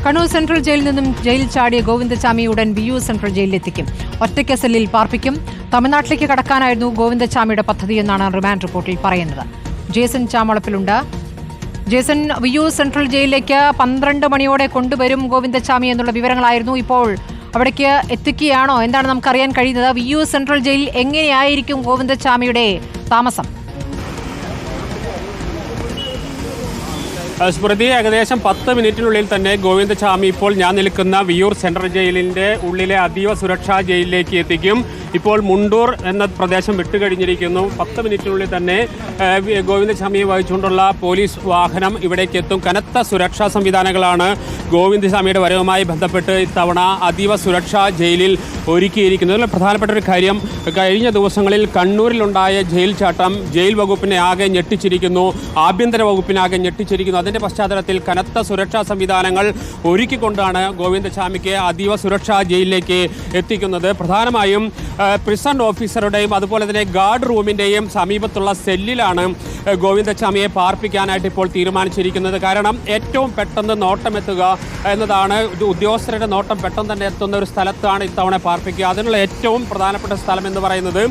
Kannur central ജയിലിൽ നിന്നും jail ചാടിയ ഗോവിന്ദചാമി ഉടൻ വിയൂർ സെൻട്രൽ ജയിലിലെത്തിക്കും. ഒറ്റയ്ക്ക് സെല്ലിൽ പാർപ്പിക്കും. തമിഴ്നാട്ടിലേക്ക് കടക്കാനായിരുന്നു ഗോവിന്ദചാമിയുടെ പദ്ധതി എന്നാണ് റിമാൻഡ് റിപ്പോർട്ടിൽ പറയുന്നത്. ജേസൺ ചാമളപ്പിലുണ്ട്. ജേസൺ, വിയൂർ സെൻട്രൽ ജയിലിലേക്ക് 12 മണിയോടെ കൊണ്ടുവരും ഗോവിന്ദചാമി എന്നുള്ള വിവരങ്ങളായിരുന്നു. ഇപ്പോൾ അവിടേക്ക് എത്തിക്കുകയാണോ? എന്താണ് നമുക്കറിയാൻ കഴിയുന്നത്? വിയൂർ സെൻട്രൽ ജയിലിൽ എങ്ങനെയായിരിക്കും ഗോവിന്ദചാമിയുടെ താമസം? സ്മൃതി, ഏകദേശം 10 മിനിറ്റിനുള്ളിൽ തന്നെ ഗോവിന്ദചാമി ഇപ്പോൾ ഞാൻ നിൽക്കുന്ന വിയൂർ സെൻട്രൽ ജയിലിൻ്റെ ഉള്ളിലെ അതീവ സുരക്ഷാ ജയിലിലേക്ക് എത്തിക്കും. ഇപ്പോൾ മുണ്ടൂർ എന്ന പ്രദേശം വിട്ടുകഴിഞ്ഞിരിക്കുന്നു. 10 മിനിറ്റിനുള്ളിൽ തന്നെ ഗോവിന്ദചാമിയെ വഹിച്ചുകൊണ്ടുള്ള പോലീസ് വാഹനം ഇവിടേക്ക് എത്തും. കനത്ത സുരക്ഷാ സംവിധാനങ്ങളാണ് ഗോവിന്ദചാമിയുടെ വരവുമായി ബന്ധപ്പെട്ട് ഇത്തവണ അതീവ സുരക്ഷാ ജയിലിൽ ഒരുക്കിയിരിക്കുന്നത്. ഇതിൽ പ്രധാനപ്പെട്ട ഒരു കാര്യം, കഴിഞ്ഞ ദിവസങ്ങളിൽ കണ്ണൂരിലുണ്ടായ ജയിൽ ചാട്ടം ജയിൽ വകുപ്പിനെ ആകെ ഞെട്ടിച്ചിരിക്കുന്നു, ആഭ്യന്തര വകുപ്പിനാകെ ഞെട്ടിച്ചിരിക്കുന്നു. അതിൻ്റെ പശ്ചാത്തലത്തിൽ കനത്ത സുരക്ഷാ സംവിധാനങ്ങൾ ഒരുക്കിക്കൊണ്ടാണ് ഗോവിന്ദചാമിക്ക് അതീവ സുരക്ഷാ ജയിലിലേക്ക് എത്തിക്കുന്നത്. പ്രധാനമായും പ്രിസൺ ഓഫീസറുടെയും അതുപോലെ തന്നെ ഗാർഡ് റൂമിൻ്റെയും സമീപത്തുള്ള സെല്ലിലാണ് ഗോവിന്ദചാമിയെ പാർപ്പിക്കാനായിട്ട് ഇപ്പോൾ തീരുമാനിച്ചിരിക്കുന്നത്. കാരണം ഏറ്റവും പെട്ടെന്ന് നോട്ടമെത്തുക എന്നതാണ്, ഉദ്യോഗസ്ഥരുടെ നോട്ടം പെട്ടെന്ന് തന്നെ എത്തുന്ന ഒരു സ്ഥലത്താണ് ഇത്തവണ പാർപ്പിക്കുക. അതിനുള്ള ഏറ്റവും പ്രധാനപ്പെട്ട സ്ഥലം എന്ന് പറയുന്നത്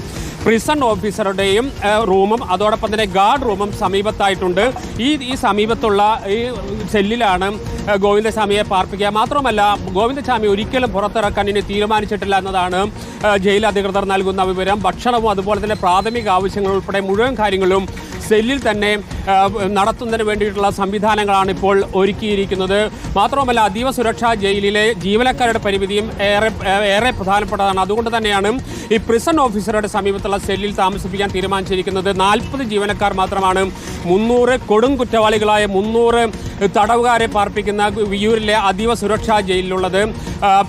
പ്രിസൺ ഓഫീസറുടെയും റൂമും അതോടൊപ്പം തന്നെ ഗാർഡ് റൂമും സമീപത്തായിട്ടുണ്ട്. ഈ സമീപത്തുള്ള ഈ സെല്ലിലാണ് ഗോവിന്ദചാമിയെ പാർപ്പിക്കുക. മാത്രമല്ല, ഗോവിന്ദചാമി ഒരിക്കലും പുറത്തിറക്കാൻ ഇനി തീരുമാനിച്ചിട്ടില്ല എന്നതാണ് ജയിൽ അധികൃതർ നൽകുന്ന വിവരം. ഭക്ഷണവും അതുപോലെ തന്നെ പ്രാഥമിക ആവശ്യങ്ങൾ ഉൾപ്പെടെ മുഴുവൻ കാര്യങ്ങളും സെല്ലിൽ തന്നെ നടത്തുന്നതിന് വേണ്ടിയിട്ടുള്ള സംവിധാനങ്ങളാണ് ഇപ്പോൾ ഒരുക്കിയിരിക്കുന്നത്. മാത്രമല്ല, അതീവ സുരക്ഷാ ജയിലിലെ ജീവനക്കാരുടെ പരിമിതിയും ഏറെ പ്രധാനപ്പെട്ടതാണ്. അതുകൊണ്ട് തന്നെയാണ് ഈ പ്രിസൺ ഓഫീസറുടെ സമീപത്തുള്ള സെല്ലിൽ താമസിപ്പിക്കാൻ തീരുമാനിച്ചിരിക്കുന്നത്. 40 ജീവനക്കാർ മാത്രമാണ് 300 കൊടും കുറ്റവാളികളായ 300 തടവുകാരെ പാർപ്പിക്കുന്ന വിയൂരിലെ അതീവ സുരക്ഷാ ജയിലിലുള്ളത്.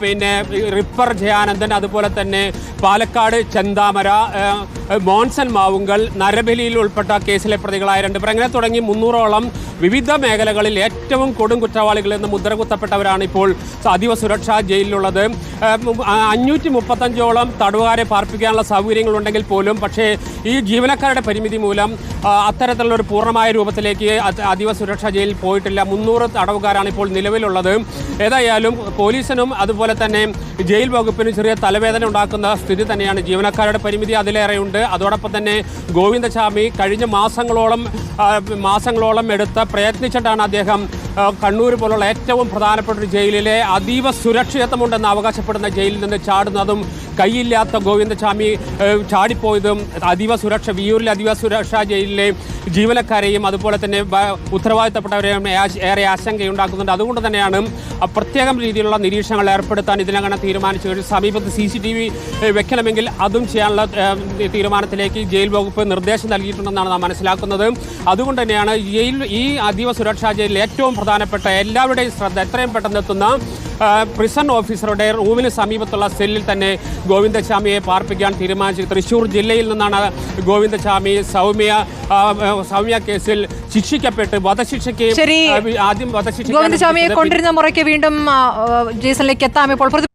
പിന്നെ റിപ്പർ ജയാനന്ദൻ, അതുപോലെ തന്നെ പാലക്കാട് ചെന്താമര, മോൻസൺ മാവുങ്കൽ, നരബലിയിൽ ഉൾപ്പെട്ട കേസിലെ പ്രതികളായ 2 പേർ, അങ്ങനെ തുടങ്ങി 300ഓളം വിവിധ മേഖലകളിൽ ഏറ്റവും കൊടും കുറ്റവാളികൾ എന്ന് മുദ്രകുത്തപ്പെട്ടവരാണ് ഇപ്പോൾ അതീവ സുരക്ഷാ ജയിലിലുള്ളത്. 535ഓളം തടവുകാരെ പാർപ്പിക്കാനുള്ള സൗകര്യങ്ങളുണ്ടെങ്കിൽ പോലും പക്ഷേ ഈ ജീവനക്കാരുടെ പരിമിതി മൂലം അത്തരത്തിലുള്ളൊരു പൂർണ്ണമായ രൂപത്തിലേക്ക് അതീവ സുരക്ഷാ ജയിലിൽ പോയിട്ടില്ല. 300 തടവുകാരാണ് ഇപ്പോൾ നിലവിലുള്ളത്. ഏതായാലും പോലീസിനും അതുപോലെ തന്നെ ജയിൽ വകുപ്പിനും ചെറിയ തലവേദന ഉണ്ടാക്കുന്ന സ്ഥിതി തന്നെയാണ്. ജീവനക്കാരുടെ പരിമിതി അതിലേറെയുണ്ട്. അതോടൊപ്പം തന്നെ ഗോവിന്ദചാമി കഴിഞ്ഞ മാസങ്ങളോളം പ്രയത്നിച്ചിട്ടാണ് അദ്ദേഹം കണ്ണൂർ പോലുള്ള ഏറ്റവും പ്രധാനപ്പെട്ട ഒരു ജയിലിലെ അതീവ സുരക്ഷിതത്വമുണ്ടെന്ന് അവകാശപ്പെടുന്ന ജയിലിൽ നിന്ന് ചാടുന്നതും കൈയില്ലാത്ത ഗോവിന്ദചാമി ചാടിപ്പോയതും വിയൂരിലെ അതീവ സുരക്ഷാ ജയിലിലെ ജീവനക്കാരെയും അതുപോലെ തന്നെ ഉത്തരവാദിത്തപ്പെട്ടവരെയും ഏറെ ആശങ്കയുണ്ടാക്കുന്നുണ്ട്. അതുകൊണ്ട് തന്നെയാണ് പ്രത്യേകം രീതിയിലുള്ള നിരീക്ഷണങ്ങൾ ഏർപ്പെടുത്താൻ ഇതിനങ്ങനെ തീരുമാനിച്ചു. സമീപത്ത് CCTV വെക്കണമെങ്കിൽ അതും ചെയ്യാനുള്ള തീരുമാനത്തിലേക്ക് ജയിൽ വകുപ്പ് നിർദ്ദേശം നൽകിയിട്ടുണ്ടെന്നാണ് നാം മനസ്സിലാക്കുന്നത്. അതുകൊണ്ട് തന്നെയാണ് ഈ അതീവ സുരക്ഷാ ജയിലിൽ ഏറ്റവും പ്രധാനപ്പെട്ട എല്ലാവരുടെയും ശ്രദ്ധ എത്രയും പെട്ടെന്ന് എത്തുന്ന പ്രിസൺ ഓഫീസറുടെ റൂമിന് സമീപത്തുള്ള സെല്ലിൽ തന്നെ ഗോവിന്ദചാമിയെ പാർപ്പിക്കാൻ തീരുമാനിച്ചു. തൃശ്ശൂർ ജില്ലയിൽ നിന്നാണ് ഗോവിന്ദചാമി സൗമ്യ കേസിൽ ശിക്ഷിക്കപ്പെട്ട് ഗോവിന്ദചാമിയെ കൊണ്ടിരുന്ന മുറയ്ക്ക് വീണ്ടും ജേസണിലേക്ക് എത്താം. ഇപ്പോൾ